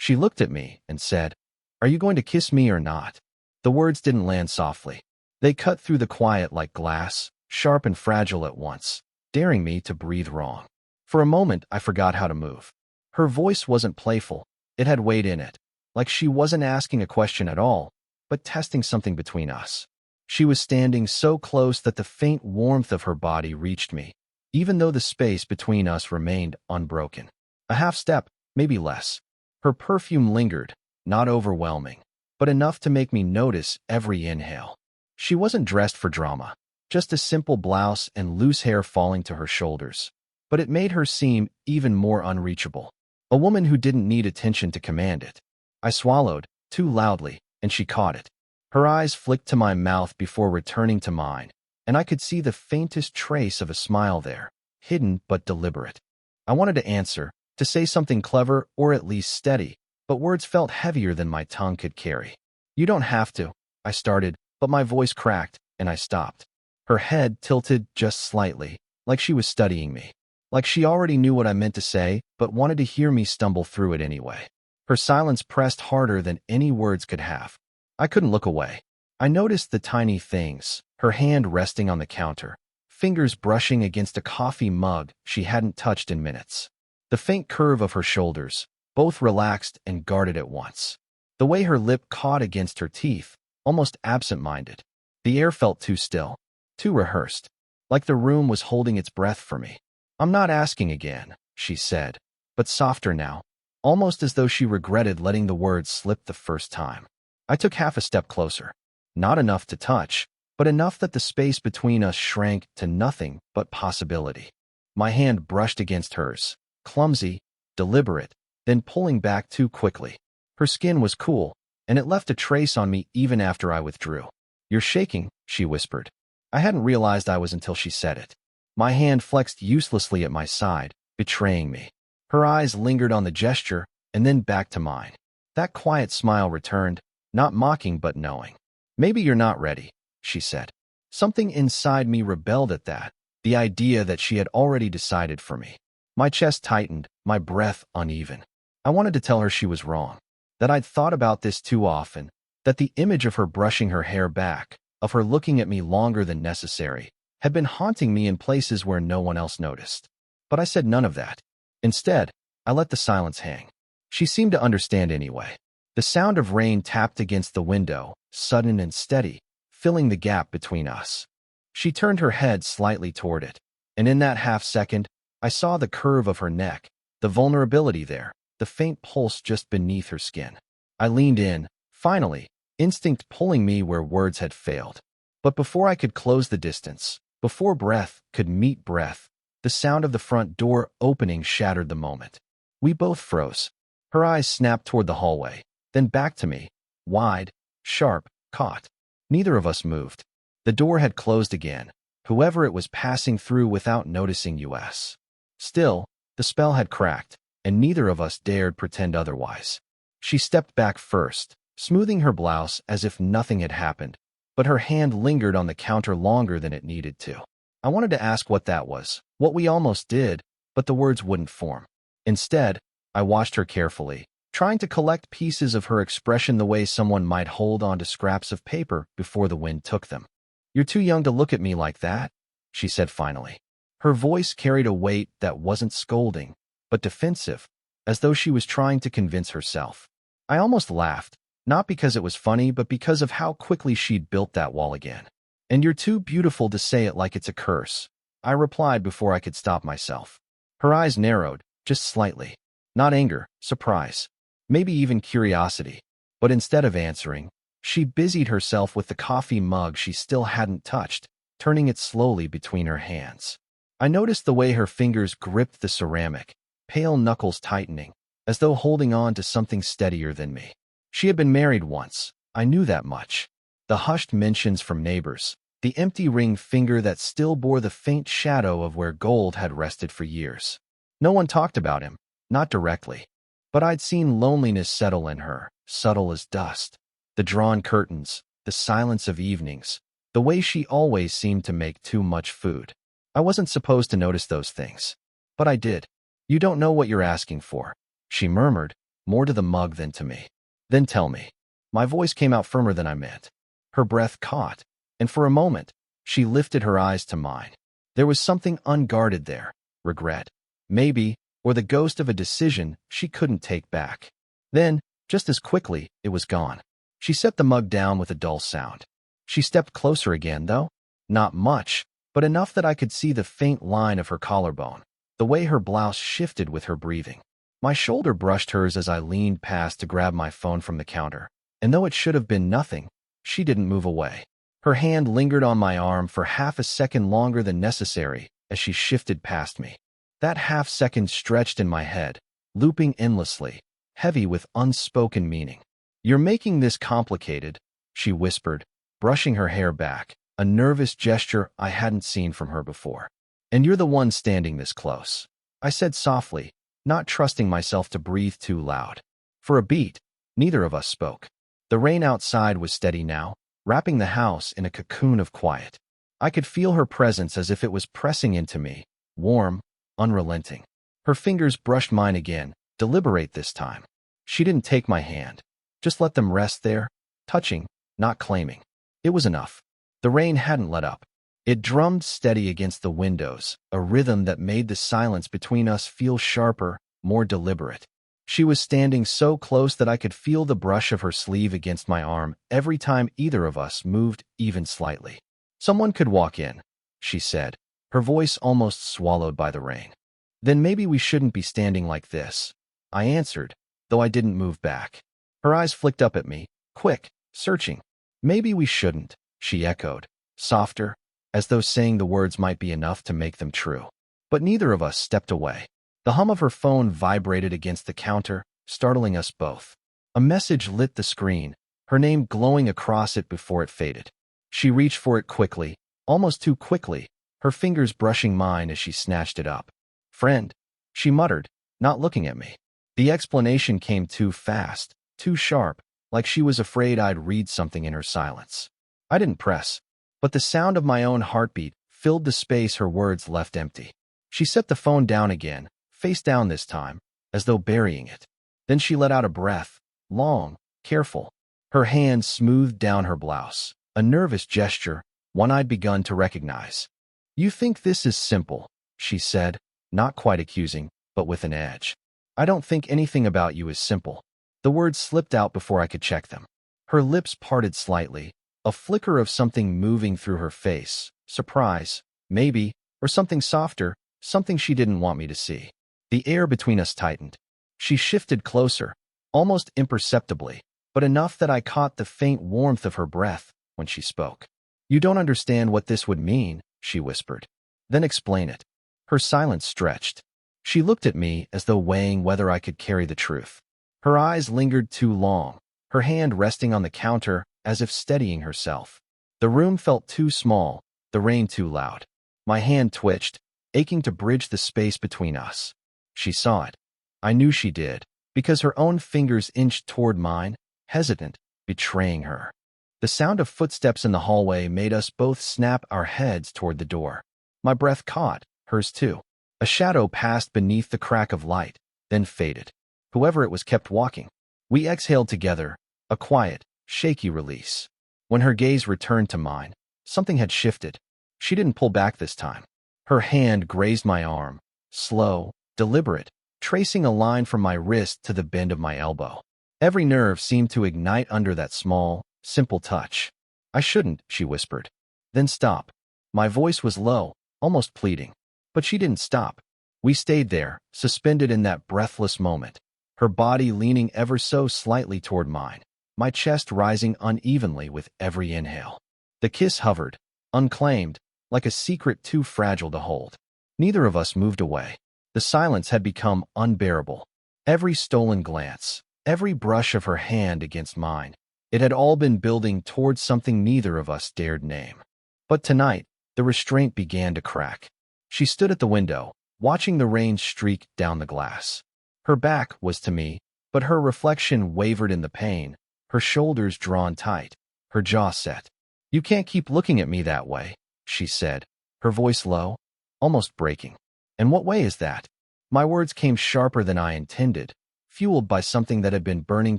She looked at me and said, "Are you going to kiss me or not?" The words didn't land softly. They cut through the quiet like glass, sharp and fragile at once, daring me to breathe wrong. For a moment, I forgot how to move. Her voice wasn't playful. It had weight in it, like she wasn't asking a question at all, but testing something between us. She was standing so close that the faint warmth of her body reached me, even though the space between us remained unbroken. A half step, maybe less. Her perfume lingered, not overwhelming, but enough to make me notice every inhale. She wasn't dressed for drama, just a simple blouse and loose hair falling to her shoulders. But it made her seem even more unreachable. A woman who didn't need attention to command it. I swallowed, too loudly, and she caught it. Her eyes flicked to my mouth before returning to mine, and I could see the faintest trace of a smile there, hidden but deliberate. I wanted to answer, to say something clever or at least steady, but words felt heavier than my tongue could carry. "You don't have to," I started, but my voice cracked, and I stopped. Her head tilted just slightly, like she was studying me. Like she already knew what I meant to say, but wanted to hear me stumble through it anyway. Her silence pressed harder than any words could have. I couldn't look away. I noticed the tiny things, her hand resting on the counter, fingers brushing against a coffee mug she hadn't touched in minutes. The faint curve of her shoulders, both relaxed and guarded at once. The way her lip caught against her teeth, almost absent-minded. The air felt too still, too rehearsed, like the room was holding its breath for me. "I'm not asking again," she said, but softer now, almost as though she regretted letting the words slip the first time. I took half a step closer. Not enough to touch, but enough that the space between us shrank to nothing but possibility. My hand brushed against hers, clumsy, deliberate, then pulling back too quickly. Her skin was cool, and it left a trace on me even after I withdrew. "You're shaking," she whispered. I hadn't realized I was until she said it. My hand flexed uselessly at my side, betraying me. Her eyes lingered on the gesture, and then back to mine. That quiet smile returned, not mocking but knowing. "Maybe you're not ready," she said. Something inside me rebelled at that, the idea that she had already decided for me. My chest tightened, my breath uneven. I wanted to tell her she was wrong, that I'd thought about this too often, that the image of her brushing her hair back, of her looking at me longer than necessary, had been haunting me in places where no one else noticed. But I said none of that. Instead, I let the silence hang. She seemed to understand anyway. The sound of rain tapped against the window, sudden and steady, filling the gap between us. She turned her head slightly toward it, and in that half-second, I saw the curve of her neck, the vulnerability there, the faint pulse just beneath her skin. I leaned in, finally, instinct pulling me where words had failed. But before I could close the distance, before breath could meet breath, the sound of the front door opening shattered the moment. We both froze. Her eyes snapped toward the hallway, then back to me, wide, sharp, caught. Neither of us moved. The door had closed again, whoever it was passing through without noticing us. Still, the spell had cracked, and neither of us dared pretend otherwise. She stepped back first, smoothing her blouse as if nothing had happened, but her hand lingered on the counter longer than it needed to. I wanted to ask what that was, what we almost did, but the words wouldn't form. Instead, I watched her carefully, trying to collect pieces of her expression the way someone might hold on to scraps of paper before the wind took them. "You're too young to look at me like that," she said finally. Her voice carried a weight that wasn't scolding, but defensive, as though she was trying to convince herself. I almost laughed, not because it was funny, but because of how quickly she'd built that wall again. "And you're too beautiful to say it like it's a curse," I replied before I could stop myself. Her eyes narrowed, just slightly. Not anger, surprise, maybe even curiosity. But instead of answering, she busied herself with the coffee mug she still hadn't touched, turning it slowly between her hands. I noticed the way her fingers gripped the ceramic, pale knuckles tightening, as though holding on to something steadier than me. She had been married once, I knew that much. The hushed mentions from neighbors, the empty ring finger that still bore the faint shadow of where gold had rested for years. No one talked about him, not directly. But I'd seen loneliness settle in her, subtle as dust. The drawn curtains, the silence of evenings, the way she always seemed to make too much food. I wasn't supposed to notice those things. But I did. "You don't know what you're asking for," she murmured, more to the mug than to me. Then tell me. My voice came out firmer than I meant. Her breath caught, and for a moment, she lifted her eyes to mine. There was something unguarded there, regret, maybe, or the ghost of a decision she couldn't take back. Then, just as quickly, it was gone. She set the mug down with a dull sound. She stepped closer again, though. Not much, but enough that I could see the faint line of her collarbone, the way her blouse shifted with her breathing. My shoulder brushed hers as I leaned past to grab my phone from the counter, and though it should have been nothing, she didn't move away. Her hand lingered on my arm for half a second longer than necessary as she shifted past me. That half second stretched in my head, looping endlessly, heavy with unspoken meaning. "You're making this complicated," she whispered, brushing her hair back, a nervous gesture I hadn't seen from her before. "And you're the one standing this close," I said softly, not trusting myself to breathe too loud. For a beat, neither of us spoke. The rain outside was steady now, wrapping the house in a cocoon of quiet. I could feel her presence as if it was pressing into me, warm, unrelenting. Her fingers brushed mine again, deliberate this time. She didn't take my hand, just let them rest there, touching, not claiming. It was enough. The rain hadn't let up. It drummed steady against the windows, a rhythm that made the silence between us feel sharper, more deliberate. She was standing so close that I could feel the brush of her sleeve against my arm every time either of us moved even slightly. "Someone could walk in," she said, her voice almost swallowed by the rain. "Then maybe we shouldn't be standing like this," I answered, though I didn't move back. Her eyes flicked up at me, quick, searching. "Maybe we shouldn't," she echoed, softer, as though saying the words might be enough to make them true. But neither of us stepped away. The hum of her phone vibrated against the counter, startling us both. A message lit the screen, her name glowing across it before it faded. She reached for it quickly, almost too quickly, her fingers brushing mine as she snatched it up. "Friend," she muttered, not looking at me. The explanation came too fast, too sharp, like she was afraid I'd read something in her silence. I didn't press, but the sound of my own heartbeat filled the space her words left empty. She set the phone down again, face down this time, as though burying it. Then she let out a breath, long, careful. Her hand smoothed down her blouse, a nervous gesture, one I'd begun to recognize. "You think this is simple," she said, not quite accusing, but with an edge. "I don't think anything about you is simple." The words slipped out before I could check them. Her lips parted slightly, a flicker of something moving through her face, surprise, maybe, or something softer, something she didn't want me to see. The air between us tightened. She shifted closer, almost imperceptibly, but enough that I caught the faint warmth of her breath when she spoke. "You don't understand what this would mean," she whispered. "Then explain it." Her silence stretched. She looked at me as though weighing whether I could carry the truth. Her eyes lingered too long, her hand resting on the counter as if steadying herself. The room felt too small, the rain too loud. My hand twitched, aching to bridge the space between us. She saw it. I knew she did, because her own fingers inched toward mine, hesitant, betraying her. The sound of footsteps in the hallway made us both snap our heads toward the door. My breath caught, hers too. A shadow passed beneath the crack of light, then faded. Whoever it was kept walking. We exhaled together, a quiet, shaky release. When her gaze returned to mine, something had shifted. She didn't pull back this time. Her hand grazed my arm, slow, deliberate, tracing a line from my wrist to the bend of my elbow. Every nerve seemed to ignite under that small, simple touch. "I shouldn't," she whispered. "Then stop." My voice was low, almost pleading. But she didn't stop. We stayed there, suspended in that breathless moment, her body leaning ever so slightly toward mine, my chest rising unevenly with every inhale. The kiss hovered, unclaimed, like a secret too fragile to hold. Neither of us moved away. The silence had become unbearable. Every stolen glance, every brush of her hand against mine, it had all been building towards something neither of us dared name. But tonight, the restraint began to crack. She stood at the window, watching the rain streak down the glass. Her back was to me, but her reflection wavered in the pain, her shoulders drawn tight, her jaw set. "You can't keep looking at me that way," she said, her voice low, almost breaking. "And what way is that?" My words came sharper than I intended, fueled by something that had been burning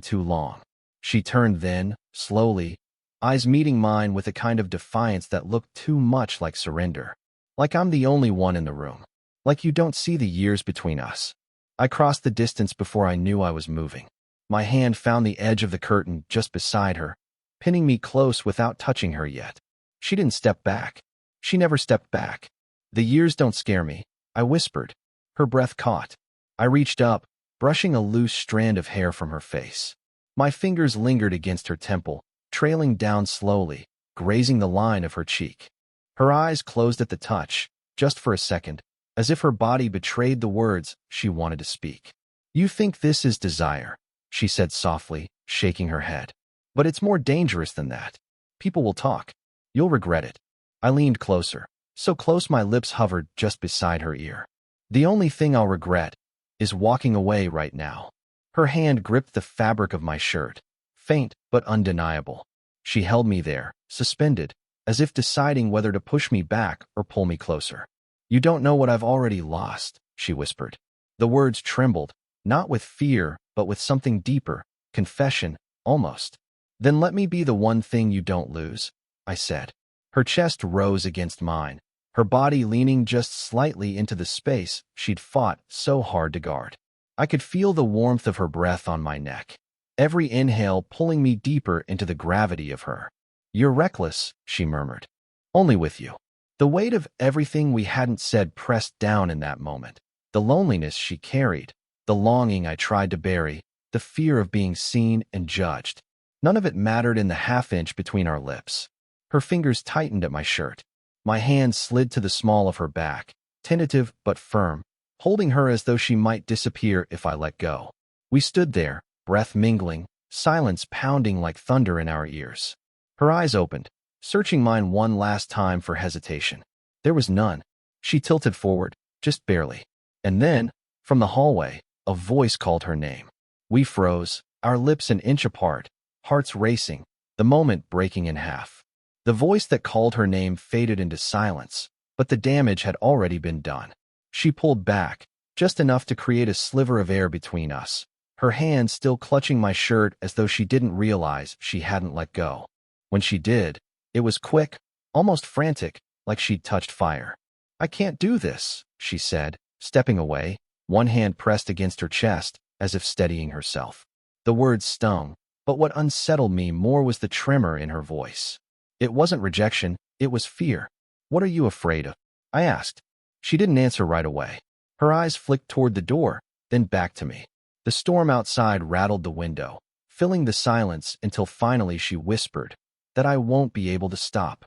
too long. She turned then, slowly, eyes meeting mine with a kind of defiance that looked too much like surrender. Like I'm the only one in the room. Like you don't see the years between us. I crossed the distance before I knew I was moving. My hand found the edge of the curtain just beside her, pinning me close without touching her yet. She didn't step back. She never stepped back. The years don't scare me, I whispered. Her breath caught. I reached up, brushing a loose strand of hair from her face. My fingers lingered against her temple, trailing down slowly, grazing the line of her cheek. Her eyes closed at the touch, just for a second, as if her body betrayed the words she wanted to speak. You think this is desire, she said softly, shaking her head. But it's more dangerous than that. People will talk. You'll regret it. I leaned closer, so close my lips hovered just beside her ear. The only thing I'll regret is walking away right now. Her hand gripped the fabric of my shirt, faint but undeniable. She held me there, suspended, as if deciding whether to push me back or pull me closer. You don't know what I've already lost, she whispered. The words trembled, not with fear, but with something deeper, confession, almost. Then let me be the one thing you don't lose, I said. Her chest rose against mine, her body leaning just slightly into the space she'd fought so hard to guard. I could feel the warmth of her breath on my neck, every inhale pulling me deeper into the gravity of her. You're reckless, she murmured. Only with you. The weight of everything we hadn't said pressed down in that moment. The loneliness she carried, the longing I tried to bury, the fear of being seen and judged. None of it mattered in the half-inch between our lips. Her fingers tightened at my shirt. My hand slid to the small of her back, tentative but firm, holding her as though she might disappear if I let go. We stood there, breath mingling, silence pounding like thunder in our ears. Her eyes opened, searching mine one last time for hesitation. There was none. She tilted forward, just barely. And then, from the hallway, a voice called her name. We froze, our lips an inch apart, hearts racing, the moment breaking in half. The voice that called her name faded into silence, but the damage had already been done. She pulled back, just enough to create a sliver of air between us, her hand still clutching my shirt as though she didn't realize she hadn't let go. When she did, it was quick, almost frantic, like she'd touched fire. I can't do this, she said, stepping away, one hand pressed against her chest, as if steadying herself. The words stung, but what unsettled me more was the tremor in her voice. It wasn't rejection, it was fear. What are you afraid of? I asked. She didn't answer right away. Her eyes flicked toward the door, then back to me. The storm outside rattled the window, filling the silence until finally she whispered, that I won't be able to stop.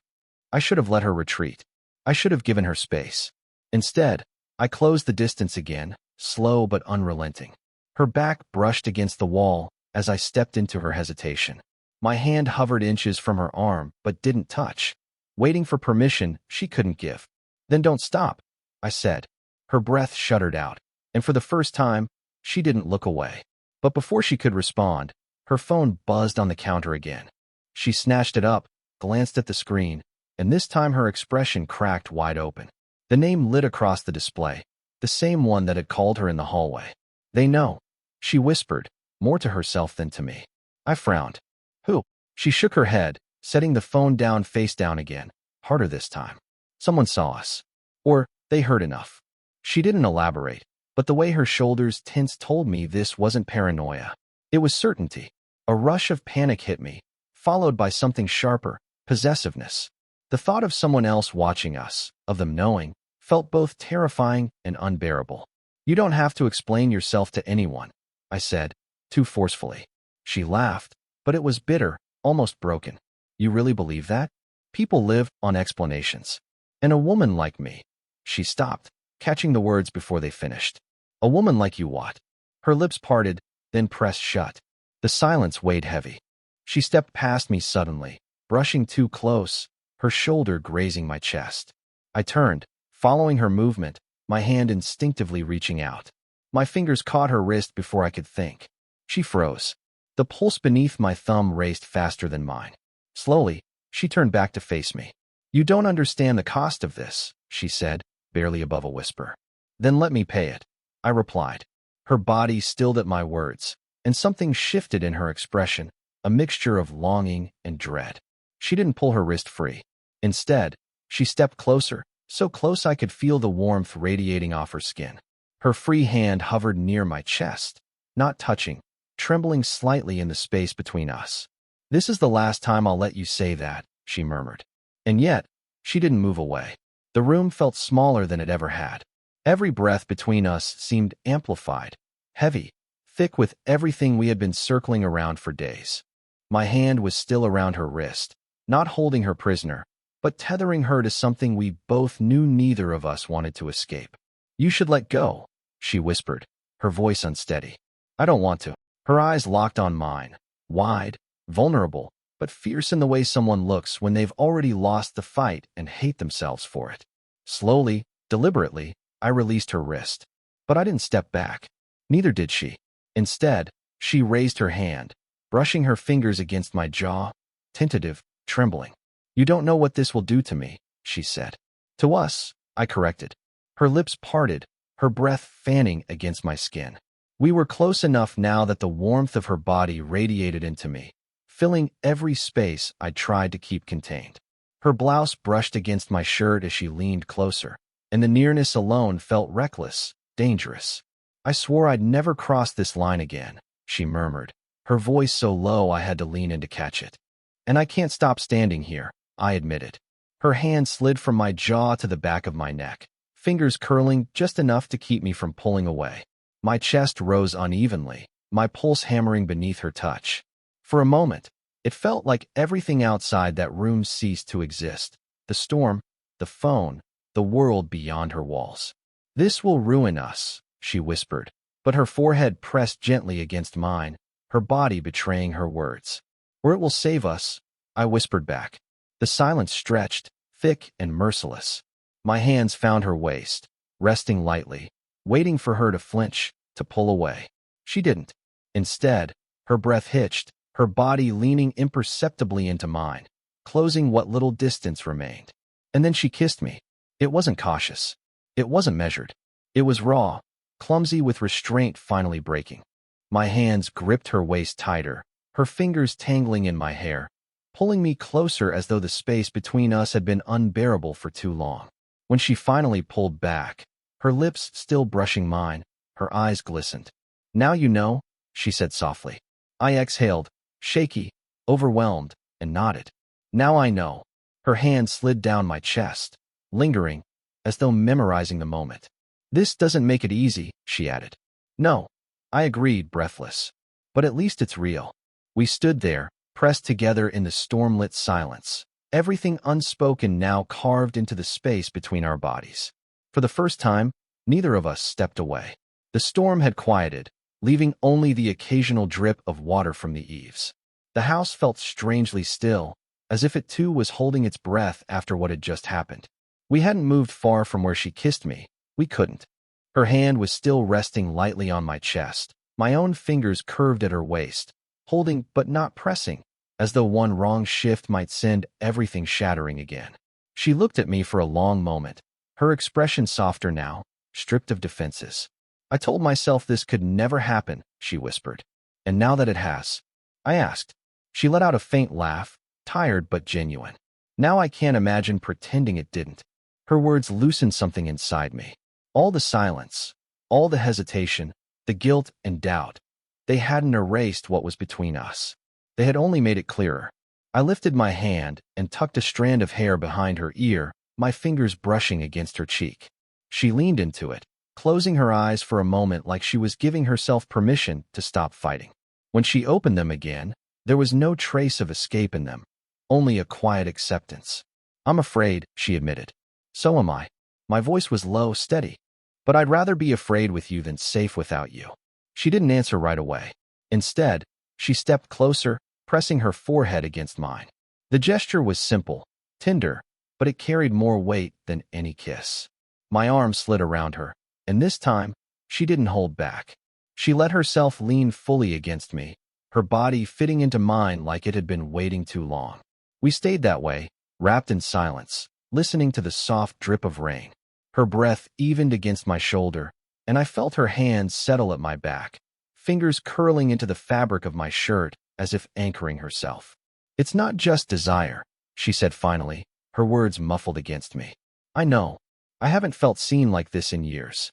I should have let her retreat. I should have given her space. Instead, I closed the distance again, slow but unrelenting. Her back brushed against the wall as I stepped into her hesitation. My hand hovered inches from her arm but didn't touch, waiting for permission she couldn't give. Then don't stop, I said. Her breath shuddered out, and for the first time, she didn't look away. But before she could respond, her phone buzzed on the counter again. She snatched it up, glanced at the screen, and this time her expression cracked wide open. The name lit across the display, the same one that had called her in the hallway. They know, she whispered, more to herself than to me. I frowned. Who? She shook her head, setting the phone down face down again, harder this time. Someone saw us. Or, they heard enough. She didn't elaborate, but the way her shoulders tensed told me this wasn't paranoia. It was certainty. A rush of panic hit me, followed by something sharper, possessiveness. The thought of someone else watching us, of them knowing, felt both terrifying and unbearable. You don't have to explain yourself to anyone, I said, too forcefully. She laughed, but it was bitter, almost broken. You really believe that? People live on explanations. And a woman like me. She stopped, catching the words before they finished. A woman like you what? Her lips parted, then pressed shut. The silence weighed heavy. She stepped past me suddenly, brushing too close, her shoulder grazing my chest. I turned, following her movement, my hand instinctively reaching out. My fingers caught her wrist before I could think. She froze. The pulse beneath my thumb raced faster than mine. Slowly, she turned back to face me. You don't understand the cost of this, she said, barely above a whisper. Then let me pay it, I replied. Her body stilled at my words, and something shifted in her expression, a mixture of longing and dread. She didn't pull her wrist free. Instead, she stepped closer, so close I could feel the warmth radiating off her skin. Her free hand hovered near my chest, not touching, trembling slightly in the space between us. "This is the last time I'll let you say that," she murmured. And yet, she didn't move away. The room felt smaller than it ever had. Every breath between us seemed amplified, heavy, thick with everything we had been circling around for days. My hand was still around her wrist, not holding her prisoner, but tethering her to something we both knew neither of us wanted to escape. "You should let go," she whispered, her voice unsteady. "I don't want to." Her eyes locked on mine, wide, vulnerable, but fierce in the way someone looks when they've already lost the fight and hate themselves for it. Slowly, deliberately, I released her wrist. But I didn't step back. Neither did she. Instead, she raised her hand, brushing her fingers against my jaw, tentative, trembling. "You don't know what this will do to me," she said. "To us," I corrected. Her lips parted, her breath fanning against my skin. We were close enough now that the warmth of her body radiated into me, filling every space I tried to keep contained. Her blouse brushed against my shirt as she leaned closer, and the nearness alone felt reckless, dangerous. "I swore I'd never cross this line again," she murmured, her voice so low I had to lean in to catch it. "And I can't stop standing here," I admitted. Her hand slid from my jaw to the back of my neck, fingers curling just enough to keep me from pulling away. My chest rose unevenly, my pulse hammering beneath her touch. For a moment, it felt like everything outside that room ceased to exist. The storm, the phone, the world beyond her walls. "This will ruin us," she whispered, but her forehead pressed gently against mine, her body betraying her words. "Or it will save us," I whispered back. The silence stretched, thick and merciless. My hands found her waist, resting lightly, waiting for her to flinch, to pull away. She didn't. Instead, her breath hitched, her body leaning imperceptibly into mine, closing what little distance remained. And then she kissed me. It wasn't cautious. It wasn't measured. It was raw, clumsy with restraint finally breaking. My hands gripped her waist tighter, her fingers tangling in my hair, pulling me closer as though the space between us had been unbearable for too long. When she finally pulled back, her lips still brushing mine, her eyes glistened. "Now you know," she said softly. I exhaled, shaky, overwhelmed, and nodded. "Now I know." Her hand slid down my chest, lingering, as though memorizing the moment. "This doesn't make it easy," she added. "No," I agreed, breathless. "But at least it's real." We stood there, pressed together in the storm-lit silence, everything unspoken now carved into the space between our bodies. For the first time, neither of us stepped away. The storm had quieted, leaving only the occasional drip of water from the eaves. The house felt strangely still, as if it too was holding its breath after what had just happened. We hadn't moved far from where she kissed me. We couldn't. Her hand was still resting lightly on my chest, my own fingers curved at her waist, holding but not pressing, as though one wrong shift might send everything shattering again. She looked at me for a long moment, her expression softer now, stripped of defenses. "I told myself this could never happen," she whispered. "And now that it has?" I asked. She let out a faint laugh, tired but genuine. "Now I can't imagine pretending it didn't." Her words loosened something inside me. All the silence, all the hesitation, the guilt and doubt, they hadn't erased what was between us. They had only made it clearer. I lifted my hand and tucked a strand of hair behind her ear, my fingers brushing against her cheek. She leaned into it, closing her eyes for a moment like she was giving herself permission to stop fighting. When she opened them again, there was no trace of escape in them, only a quiet acceptance. "I'm afraid," she admitted. "So am I." My voice was low, steady. "But I'd rather be afraid with you than safe without you." She didn't answer right away. Instead, she stepped closer, pressing her forehead against mine. The gesture was simple, tender, but it carried more weight than any kiss. My arm slid around her, and this time, she didn't hold back. She let herself lean fully against me, her body fitting into mine like it had been waiting too long. We stayed that way, wrapped in silence, listening to the soft drip of rain. Her breath evened against my shoulder, and I felt her hands settle at my back, fingers curling into the fabric of my shirt as if anchoring herself. "It's not just desire," she said finally, her words muffled against me. "I know. I haven't felt seen like this in years."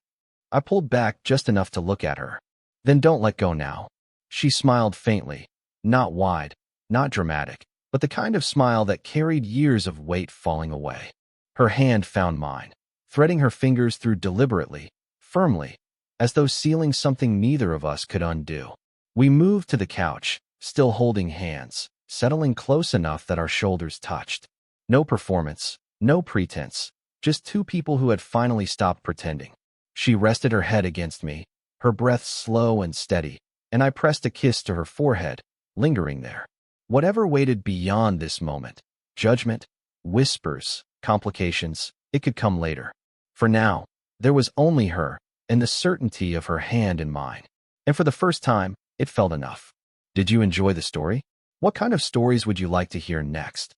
I pulled back just enough to look at her. "Then don't let go now." She smiled faintly, not wide, not dramatic, but the kind of smile that carried years of weight falling away. Her hand found mine, threading her fingers through deliberately, firmly, as though sealing something neither of us could undo. We moved to the couch, still holding hands, settling close enough that our shoulders touched. No performance, no pretense, just two people who had finally stopped pretending. She rested her head against me, her breath slow and steady, and I pressed a kiss to her forehead, lingering there. Whatever waited beyond this moment, judgment, whispers, complications, it could come later. For now, there was only her, and the certainty of her hand in mine. And for the first time, it felt enough. Did you enjoy the story? What kind of stories would you like to hear next?